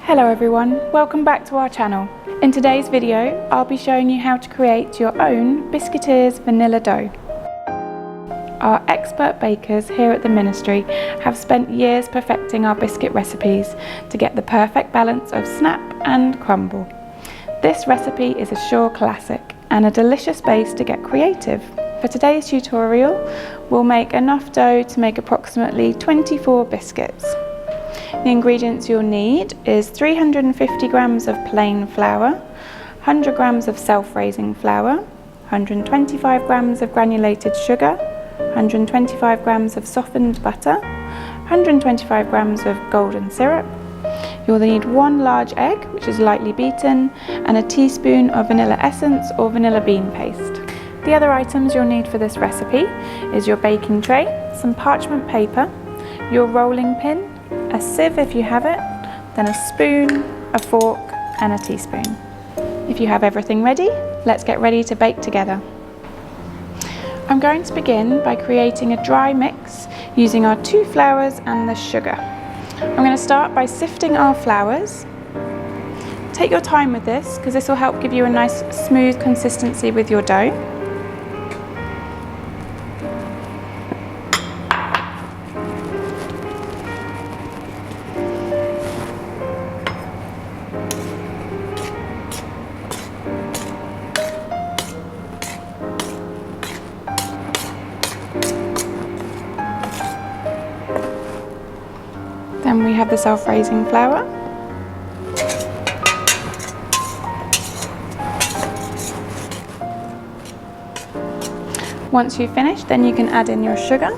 Hello everyone, welcome back to our channel. In today's video, I'll be showing you how to create your own Biscuiteers vanilla dough. Our expert bakers here at the Ministry have spent years perfecting our biscuit recipes to get the perfect balance of snap and crumble. This recipe is a sure classic and a delicious base to get creative. For today's tutorial, we'll make enough dough to make approximately 24 biscuits. The ingredients you'll need is 350 grams of plain flour, 100 grams of self-raising flour, 125 grams of granulated sugar, 125 grams of softened butter, 125 grams of golden syrup. You'll need 1 large egg, which is lightly beaten, and a teaspoon of vanilla essence or vanilla bean paste. The other items you'll need for this recipe is your baking tray, some parchment paper, your rolling pin, a sieve if you have it, then a spoon, a fork and a teaspoon. If you have everything ready, let's get ready to bake together. I'm going to begin by creating a dry mix using our 2 flours and the sugar. I'm going to start by sifting our flours. Take your time with this because this will help give you a nice smooth consistency with your dough. Then we have the self-raising flour. Once you've finished, then you can add in your sugar.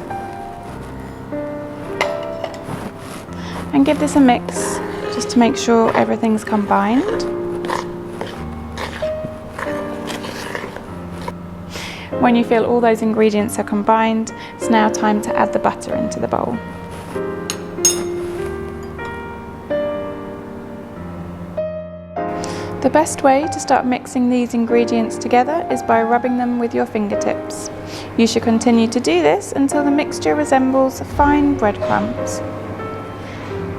And give this a mix just to make sure everything's combined. When you feel all those ingredients are combined, it's now time to add the butter into the bowl. The best way to start mixing these ingredients together is by rubbing them with your fingertips. You should continue to do this until the mixture resembles fine breadcrumbs.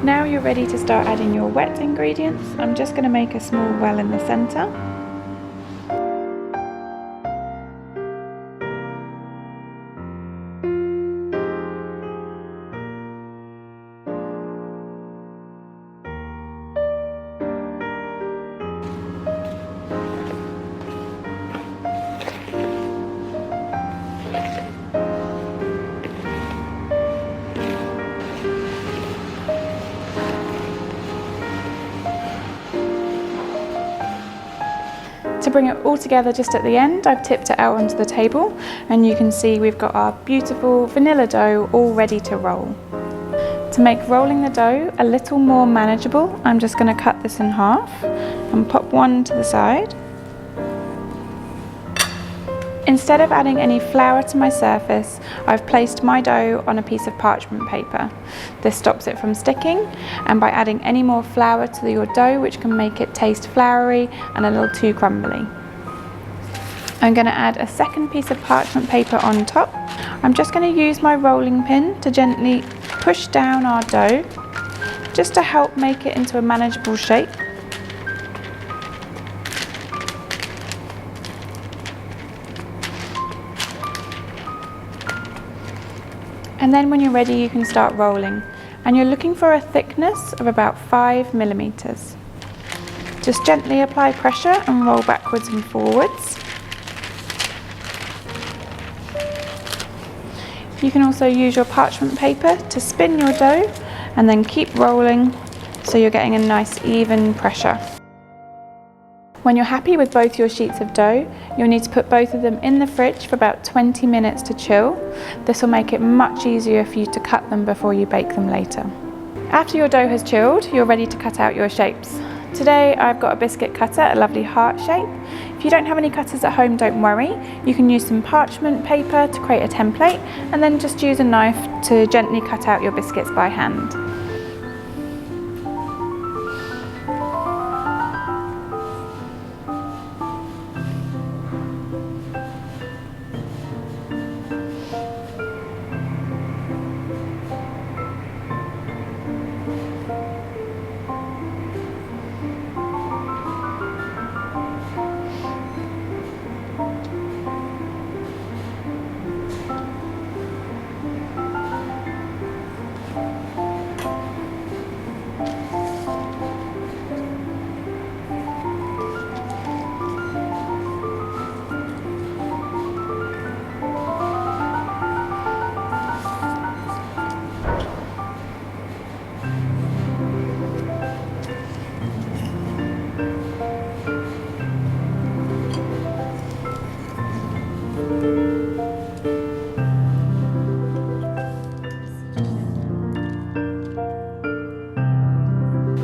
Now you're ready to start adding your wet ingredients. I'm just going to make a small well in the centre. To bring it all together just at the end, I've tipped it out onto the table and you can see we've got our beautiful vanilla dough all ready to roll. To make rolling the dough a little more manageable, I'm just going to cut this in half and pop one to the side. Instead of adding any flour to my surface, I've placed my dough on a piece of parchment paper. This stops it from sticking, and by adding any more flour to your dough, which can make it taste floury and a little too crumbly. I'm going to add a second piece of parchment paper on top. I'm just going to use my rolling pin to gently push down our dough, just to help make it into a manageable shape. And then when you're ready, you can start rolling. And you're looking for a thickness of about 5 millimeters. Just gently apply pressure and roll backwards and forwards. You can also use your parchment paper to spin your dough and then keep rolling so you're getting a nice even pressure. When you're happy with both your sheets of dough, you'll need to put both of them in the fridge for about 20 minutes to chill. This will make it much easier for you to cut them before you bake them later. After your dough has chilled, you're ready to cut out your shapes. Today I've got a biscuit cutter, a lovely heart shape. If you don't have any cutters at home, don't worry. You can use some parchment paper to create a template and then just use a knife to gently cut out your biscuits by hand.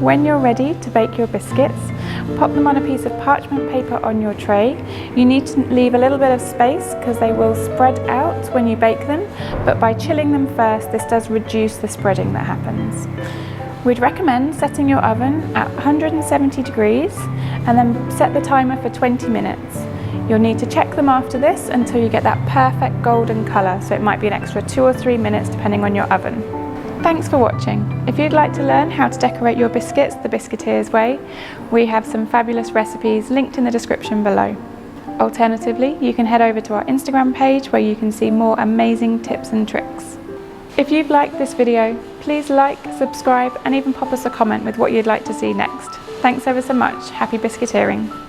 When you're ready to bake your biscuits, pop them on a piece of parchment paper on your tray. You need to leave a little bit of space because they will spread out when you bake them, but by chilling them first, this does reduce the spreading that happens. We'd recommend setting your oven at 170 degrees and then set the timer for 20 minutes. You'll need to check them after this until you get that perfect golden colour, so it might be an extra 2 or 3 minutes depending on your oven. Thanks for watching. If you'd like to learn how to decorate your biscuits the Biscuiteers way, we have some fabulous recipes linked in the description below. Alternatively, you can head over to our Instagram page where you can see more amazing tips and tricks. If you've liked this video, please like, subscribe and even pop us a comment with what you'd like to see next. Thanks ever so much. Happy biscuiteering.